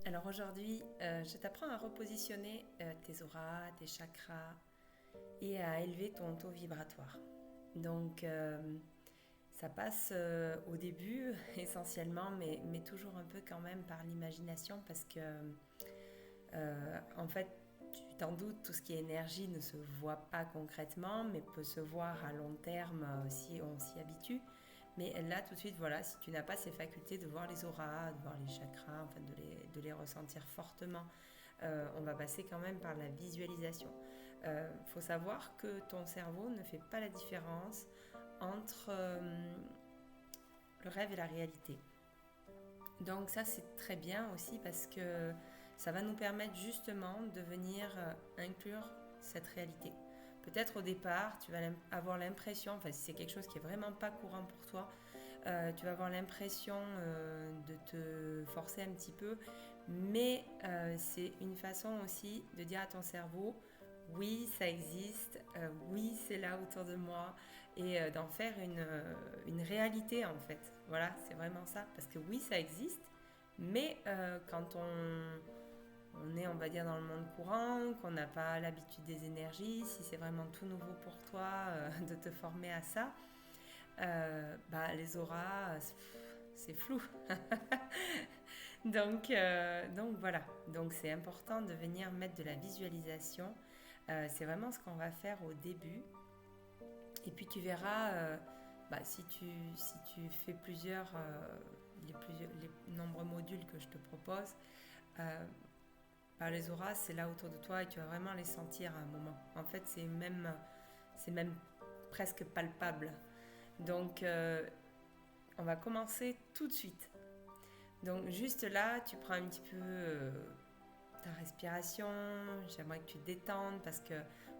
Alors aujourd'hui, je t'apprends à repositionner tes auras, tes chakras et à élever ton taux vibratoire. Donc ça passe au début essentiellement, mais toujours un peu quand même par l'imagination parce que en fait, tu t'en doutes, tout ce qui est énergie ne se voit pas concrètement, mais peut se voir à long terme si on s'y habitue. Mais là, tout de suite, voilà, si tu n'as pas ces facultés de voir les auras, de voir les chakras, enfin de les ressentir fortement, on va passer quand même par la visualisation. Il faut savoir que ton cerveau ne fait pas la différence entre le rêve et la réalité. Donc ça, c'est très bien aussi parce que ça va nous permettre justement de venir inclure cette réalité. Peut-être au départ, tu vas avoir l'impression, enfin si c'est quelque chose qui est vraiment pas courant pour toi, tu vas avoir l'impression de te forcer un petit peu, mais c'est une façon aussi de dire à ton cerveau, oui, ça existe, oui, c'est là autour de moi, et d'en faire une réalité en fait. Voilà, c'est vraiment ça, parce que oui, ça existe, mais quand on est, on va dire, dans le monde courant, qu'on n'a pas l'habitude des énergies, si c'est vraiment tout nouveau pour toi de te former à ça, les auras, c'est flou. Donc voilà, donc c'est important de venir mettre de la visualisation. C'est vraiment ce qu'on va faire au début. Et puis tu verras, si tu fais les nombreux modules que je te propose, euh, les auras, c'est là autour de toi et tu vas vraiment les sentir à un moment. En fait, c'est même presque palpable. Donc, on va commencer tout de suite. Donc, juste là, tu prends un petit peu ta respiration. J'aimerais que tu te détendes parce que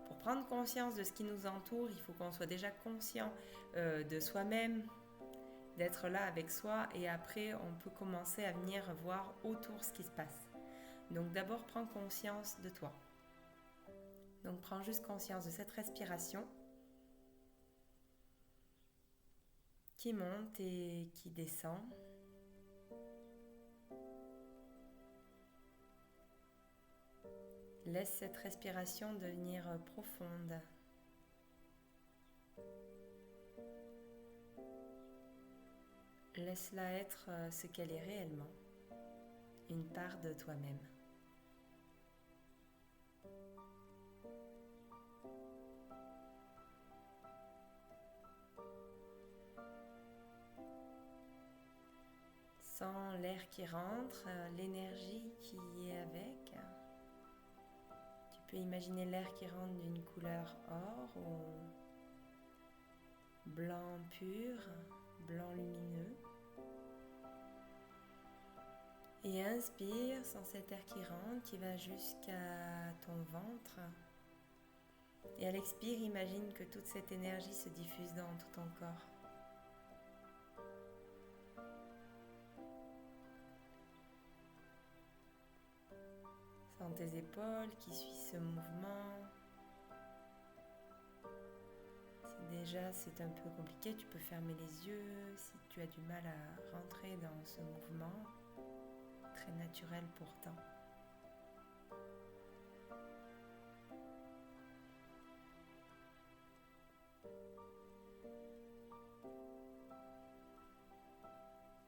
pour prendre conscience de ce qui nous entoure, il faut qu'on soit déjà conscient de soi-même, d'être là avec soi et après, on peut commencer à venir voir autour ce qui se passe. Donc, d'abord, prends conscience de toi. Donc, prends juste conscience de cette respiration qui monte et qui descend. Laisse cette respiration devenir profonde. Laisse-la être ce qu'elle est réellement, une part de toi-même. Sens l'air qui rentre, l'énergie qui y est avec. Tu peux imaginer l'air qui rentre d'une couleur or ou blanc pur, blanc lumineux. Et inspire, sans cet air qui rentre, qui va jusqu'à ton ventre. Et à l'expire, imagine que toute cette énergie se diffuse dans tout ton corps. Sens tes épaules qui suivent ce mouvement. Si déjà c'est un peu compliqué, tu peux fermer les yeux. Si tu as du mal à rentrer dans ce mouvement, très naturel pourtant.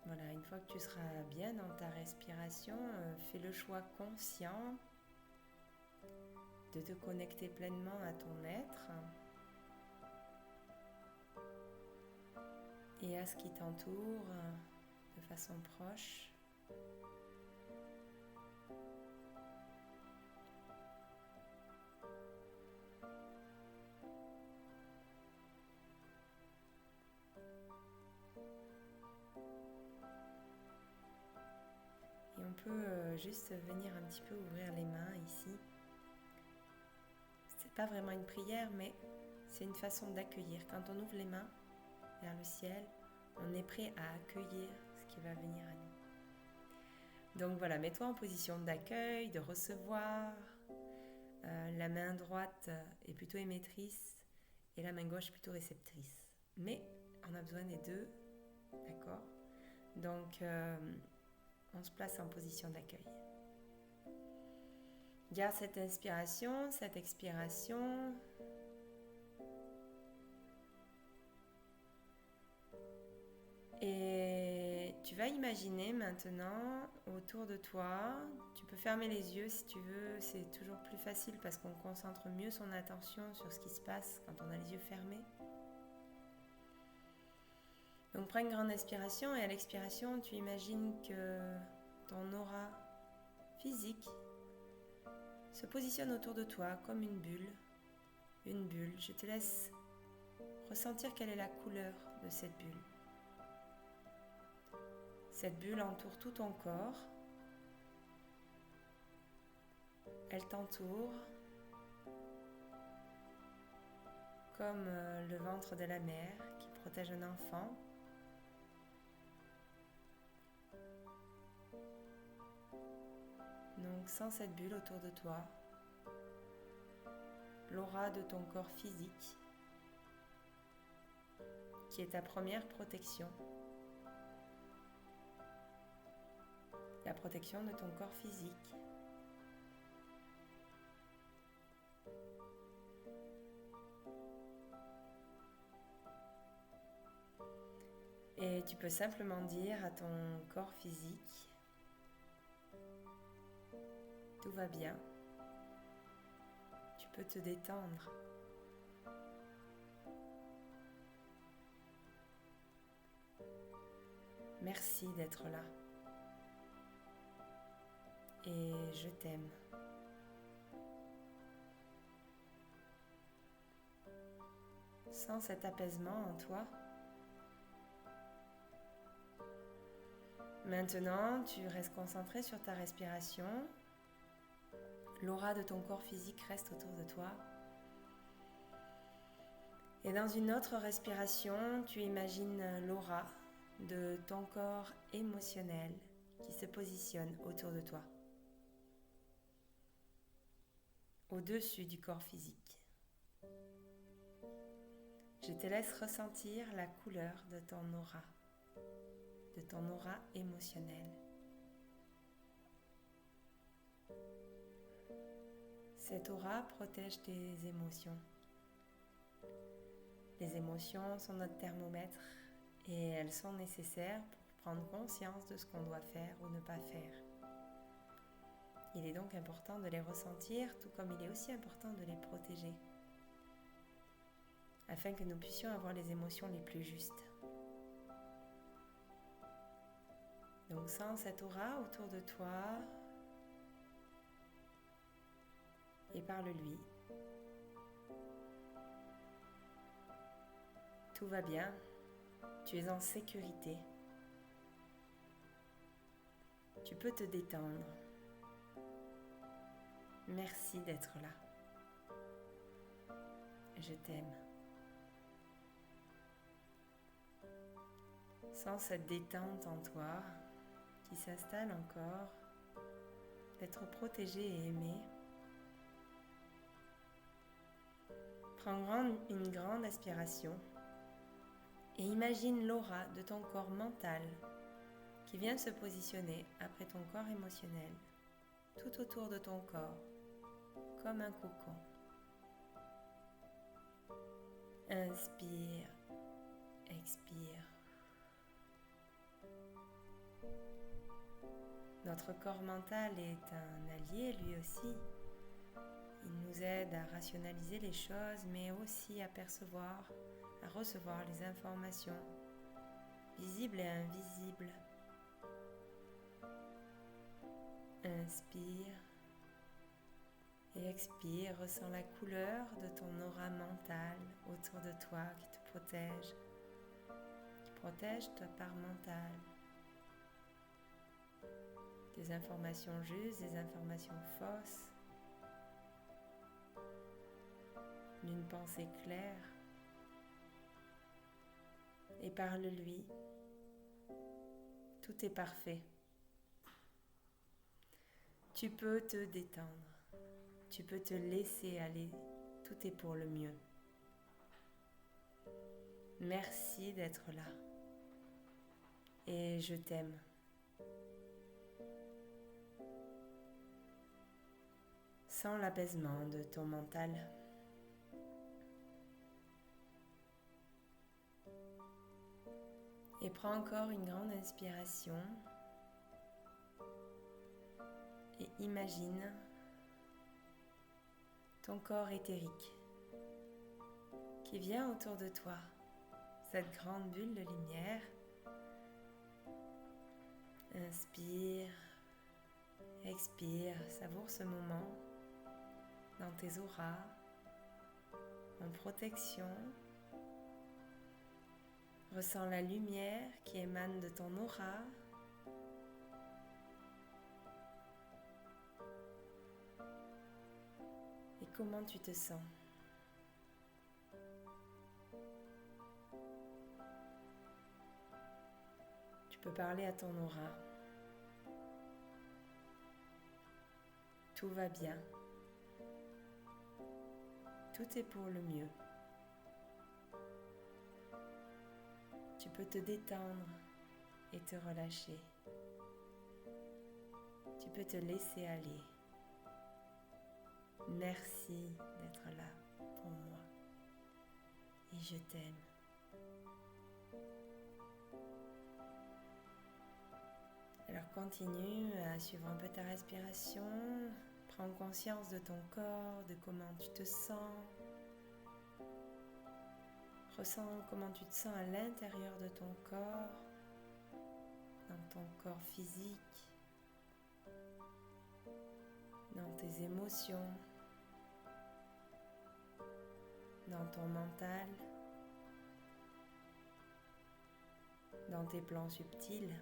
Voilà, une fois que tu seras bien dans ta respiration, fais le choix conscient de te connecter pleinement à ton être et à ce qui t'entoure de façon proche. Et on peut juste venir un petit peu ouvrir les mains ici. C'est pas vraiment une prière, mais c'est une façon d'accueillir. Quand on ouvre les mains vers le ciel, on est prêt à accueillir ce qui va venir à nous. Donc voilà, mets-toi en position d'accueil, de recevoir. La main droite est plutôt émettrice et la main gauche plutôt réceptrice. Mais on a besoin des deux, d'accord? Donc on se place en position d'accueil. Garde cette inspiration, cette expiration. Et tu vas imaginer maintenant autour de toi, tu peux fermer les yeux si tu veux, c'est toujours plus facile parce qu'on concentre mieux son attention sur ce qui se passe quand on a les yeux fermés. Donc prends une grande inspiration et à l'expiration, tu imagines que ton aura physique se positionne autour de toi comme une bulle. Une bulle. Je te laisse ressentir quelle est la couleur de cette bulle. Cette bulle entoure tout ton corps. Elle t'entoure comme le ventre de la mère qui protège un enfant. Donc sens cette bulle autour de toi, l'aura de ton corps physique qui est ta première protection. La protection de ton corps physique. Et tu peux simplement dire à ton corps physique, tout va bien, tu peux te détendre. Merci d'être là. Et je t'aime. Sens cet apaisement en toi. Maintenant, tu restes concentré sur ta respiration. L'aura de ton corps physique reste autour de toi. Et dans une autre respiration, tu imagines l'aura de ton corps émotionnel qui se positionne autour de toi, au-dessus du corps physique. Je te laisse ressentir la couleur de ton aura émotionnelle. Cette aura protège tes émotions. Les émotions sont notre thermomètre et elles sont nécessaires pour prendre conscience de ce qu'on doit faire ou ne pas faire. Il est donc important de les ressentir, tout comme il est aussi important de les protéger, afin que nous puissions avoir les émotions les plus justes. Donc sens cette aura autour de toi et parle-lui. Tout va bien, tu es en sécurité. Tu peux te détendre. Merci d'être là. Je t'aime. Sens cette détente en toi qui s'installe encore, d'être protégé et aimé. Prends une grande inspiration et imagine l'aura de ton corps mental qui vient de se positionner après ton corps émotionnel, tout autour de ton corps, comme un cocon. Inspire, expire. Notre corps mental est un allié lui aussi. Il nous aide à rationaliser les choses, mais aussi à percevoir, à recevoir les informations visibles et invisibles. Inspire et expire, ressens la couleur de ton aura mentale autour de toi qui protège ta part mentale. Des informations justes, des informations fausses, d'une pensée claire. Et parle-lui. Tout est parfait. Tu peux te détendre. Tu peux te laisser aller. Tout est pour le mieux. Merci d'être là. Et je t'aime. Sens l'apaisement de ton mental. Et prends encore une grande inspiration. Et imagine ton corps éthérique qui vient autour de toi, cette grande bulle de lumière. Inspire, expire, savoure ce moment dans tes auras, en protection. Ressens la lumière qui émane de ton aura. Et comment tu te sens? Tu peux parler à ton aura. Tout va bien. Tout est pour le mieux. Tu peux te détendre et te relâcher. Tu peux te laisser aller. Merci d'être là pour moi. Et je t'aime. Alors continue à suivre un peu ta respiration. Prends conscience de ton corps, de comment tu te sens. Ressens comment tu te sens à l'intérieur de ton corps, dans ton corps physique, dans tes émotions, dans ton mental, dans tes plans subtils,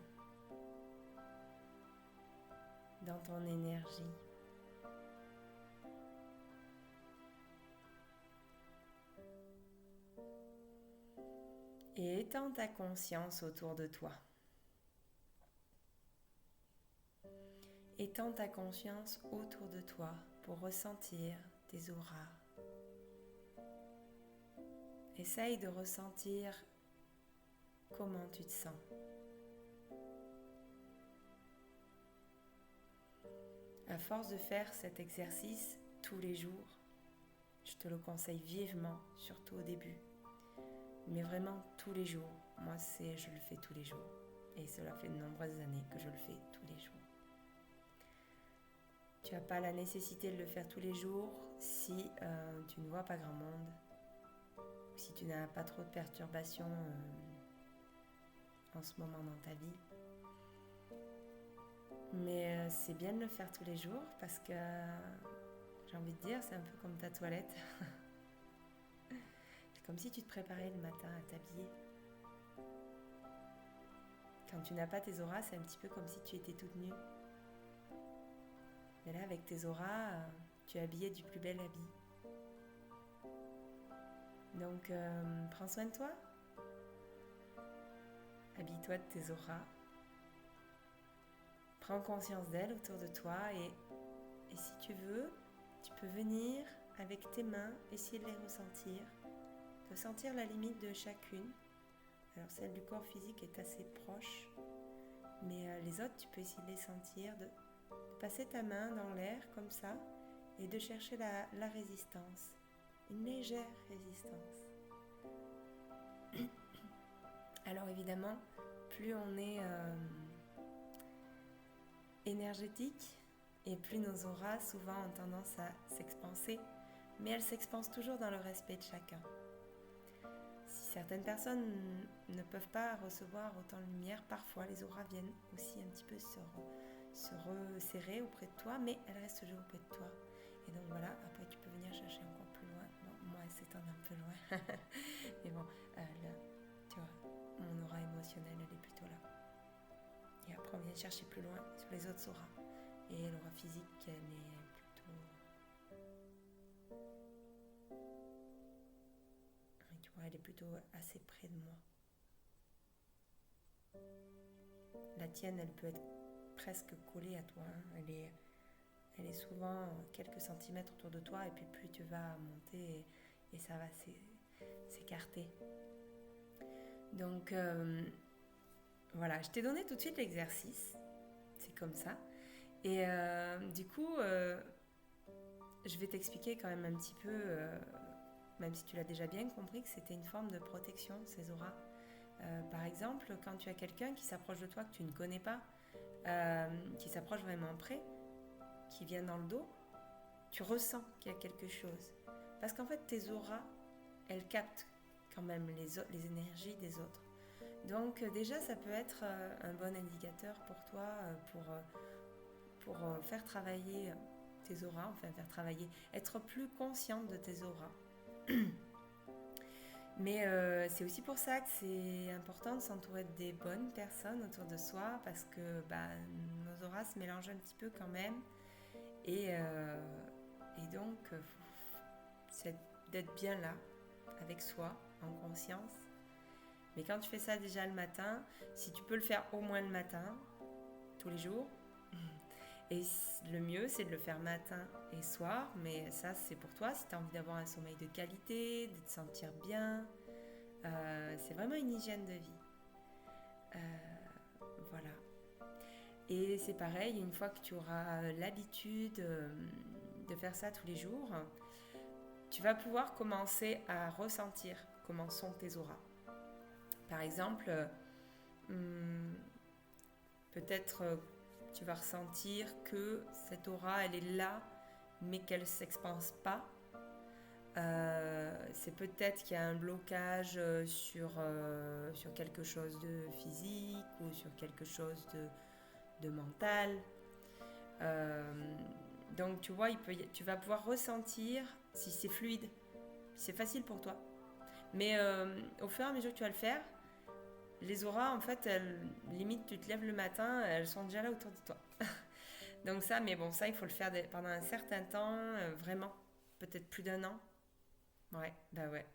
dans ton énergie. Et étends ta conscience autour de toi. Étends ta conscience autour de toi pour ressentir tes auras. Essaye de ressentir comment tu te sens. À force de faire cet exercice tous les jours, je te le conseille vivement, surtout au début. Mais vraiment tous les jours. Moi, je le fais tous les jours. Et cela fait de nombreuses années que je le fais tous les jours. Tu n'as pas la nécessité de le faire tous les jours si tu ne vois pas grand monde. Si tu n'as pas trop de perturbations en ce moment dans ta vie. Mais c'est bien de le faire tous les jours parce que, j'ai envie de dire, c'est un peu comme ta toilette. Comme si tu te préparais le matin à t'habiller. Quand tu n'as pas tes auras, c'est un petit peu comme si tu étais toute nue. Mais là, avec tes auras, tu es habillée du plus bel habit. Donc, prends soin de toi. Habille-toi de tes auras. Prends conscience d'elles autour de toi et si tu veux, tu peux venir avec tes mains, essayer de les ressentir. De sentir la limite de chacune. Alors celle du corps physique est assez proche, mais les autres, tu peux essayer de les sentir, de passer ta main dans l'air comme ça et de chercher la résistance, une légère résistance. Alors évidemment, plus on est énergétique et plus nos auras souvent ont tendance à s'expanser, mais elles s'expansent toujours dans le respect de chacun. Si certaines personnes ne peuvent pas recevoir autant de lumière, parfois les auras viennent aussi un petit peu se resserrer auprès de toi, mais elles restent toujours auprès de toi. Et donc voilà, après tu peux venir chercher encore plus loin. Bon, moi elle s'étend un peu loin, mais bon, là, tu vois, mon aura émotionnelle elle est plutôt là. Et après on vient chercher plus loin sur les autres auras. Et l'aura physique elle est plutôt... Tu vois, elle est plutôt assez près de moi. La tienne, elle peut être presque collée à toi. Elle est souvent quelques centimètres autour de toi et puis plus tu vas monter et ça va s'écarter. Donc voilà, je t'ai donné tout de suite l'exercice. C'est comme ça. Et du coup, je vais t'expliquer quand même un petit peu, même si tu l'as déjà bien compris, que c'était une forme de protection, ces auras. Par exemple, quand tu as quelqu'un qui s'approche de toi que tu ne connais pas, qui s'approche vraiment près, qui vient dans le dos, tu ressens qu'il y a quelque chose. Parce qu'en fait, tes auras, elles captent quand même les énergies des autres. Donc déjà, ça peut être un bon indicateur pour toi, pour faire travailler tes auras, enfin faire travailler, être plus consciente de tes auras. Mais c'est aussi pour ça que c'est important de s'entourer des bonnes personnes autour de soi parce que nos auras se mélangent un petit peu quand même. Et donc, c'est d'être bien là, avec soi, en conscience. Mais quand tu fais ça déjà le matin, si tu peux le faire au moins le matin, tous les jours, et le mieux c'est de le faire matin et soir, mais ça c'est pour toi, si tu as envie d'avoir un sommeil de qualité, de te sentir bien, c'est vraiment une hygiène de vie. Voilà. Et c'est pareil, une fois que tu auras l'habitude de faire ça tous les jours, tu vas pouvoir commencer à ressentir comment sont tes auras. Par exemple, peut-être tu vas ressentir que cette aura, elle est là, mais qu'elle ne s'expanse pas. C'est peut-être qu'il y a un blocage sur quelque chose de physique ou sur quelque chose de mental. Donc tu vois, tu vas pouvoir ressentir si c'est fluide, si c'est facile pour toi. Mais au fur et à mesure que tu vas le faire, les auras, en fait, limite, tu te lèves le matin, elles sont déjà là autour de toi. Donc ça, mais bon, ça, il faut le faire pendant un certain temps, vraiment, peut-être plus d'1 an. Ouais, bah ouais.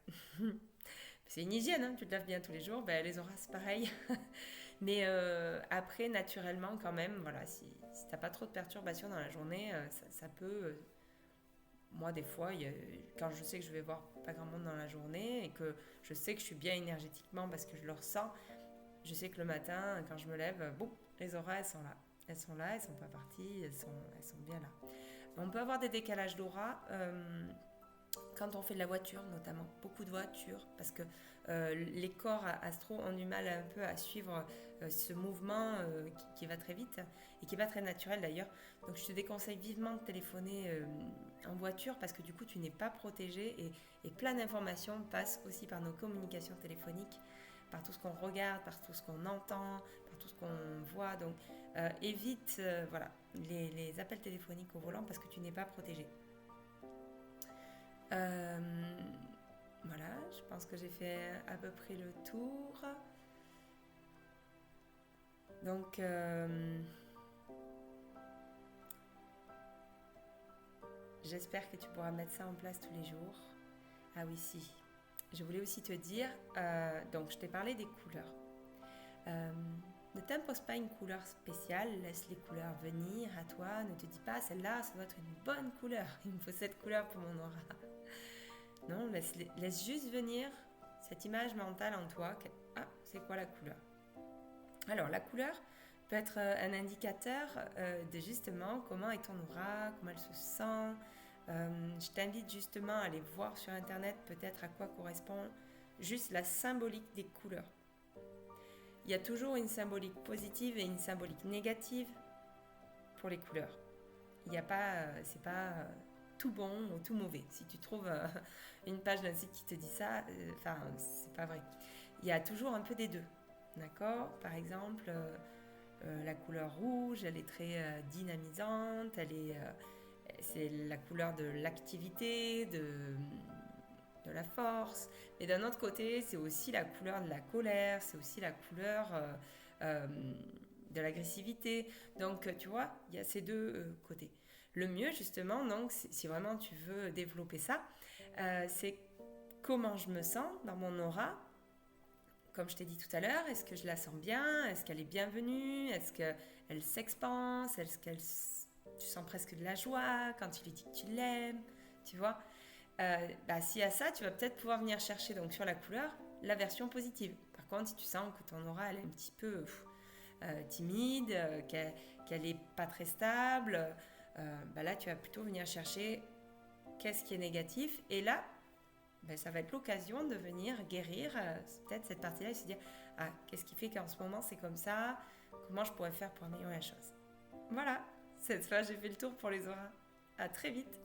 C'est une hygiène, hein, tu te laves bien tous les jours, les auras, c'est pareil. Mais après, naturellement, quand même, voilà, si t'as pas trop de perturbations dans la journée, ça peut... moi, des fois, quand je sais que je vais voir pas grand monde dans la journée et que je sais que je suis bien énergétiquement parce que je le ressens, je sais que le matin, quand je me lève, boum, les auras, elles sont là. Elles sont là, elles sont pas parties, elles sont bien là. On peut avoir des décalages d'aura quand on fait de la voiture, notamment. Beaucoup de voitures, parce que les corps astro ont du mal un peu à suivre ce mouvement qui va très vite et qui n'est pas très naturel d'ailleurs. Donc je te déconseille vivement de téléphoner en voiture parce que du coup tu n'es pas protégé et plein d'informations passent aussi par nos communications téléphoniques, par tout ce qu'on regarde, par tout ce qu'on entend, par tout ce qu'on voit. Donc évite voilà, les appels téléphoniques au volant parce que tu n'es pas protégé. Voilà, je pense que j'ai fait à peu près le tour. Donc, j'espère que tu pourras mettre ça en place tous les jours. Ah oui, si. Je voulais aussi te dire, donc je t'ai parlé des couleurs. Ne t'impose pas une couleur spéciale, laisse les couleurs venir à toi. Ne te dis pas, celle-là, ça doit être une bonne couleur. Il me faut cette couleur pour mon aura. Non, laisse juste venir cette image mentale en toi. Ah, c'est quoi la couleur? Alors, la couleur peut être un indicateur de justement comment est ton aura, comment elle se sent. Je t'invite justement à aller voir sur Internet peut-être à quoi correspond juste la symbolique des couleurs. Il y a toujours une symbolique positive et une symbolique négative pour les couleurs. Il n'y a pas, c'est pas tout bon ou tout mauvais. Si tu trouves une page d'un site qui te dit ça, c'est pas vrai. Il y a toujours un peu des deux, d'accord? Par exemple, la couleur rouge, elle est très dynamisante, c'est la couleur de l'activité, de la force. Mais d'un autre côté, c'est aussi la couleur de la colère, c'est aussi la couleur de l'agressivité. Donc, tu vois, il y a ces deux côtés. Le mieux, justement, donc, si vraiment tu veux développer ça, c'est comment je me sens dans mon aura. Comme je t'ai dit tout à l'heure, est-ce que je la sens bien? Est-ce qu'elle est bienvenue? Est-ce qu'elle s'expanse? Est-ce qu'elle... Tu sens presque de la joie quand tu lui dis que tu l'aimes? Tu vois? S'il y a ça, tu vas peut-être pouvoir venir chercher donc sur la couleur la version positive. Par contre, si tu sens que ton aura elle est un petit peu timide, qu'elle n'est pas très stable, là tu vas plutôt venir chercher qu'est-ce qui est négatif. Et là, ça va être l'occasion de venir guérir peut-être cette partie-là et se dire, ah, qu'est-ce qui fait qu'en ce moment c'est comme ça? Comment je pourrais faire pour améliorer la chose? Voilà, cette fois j'ai fait le tour pour les auras. À très vite.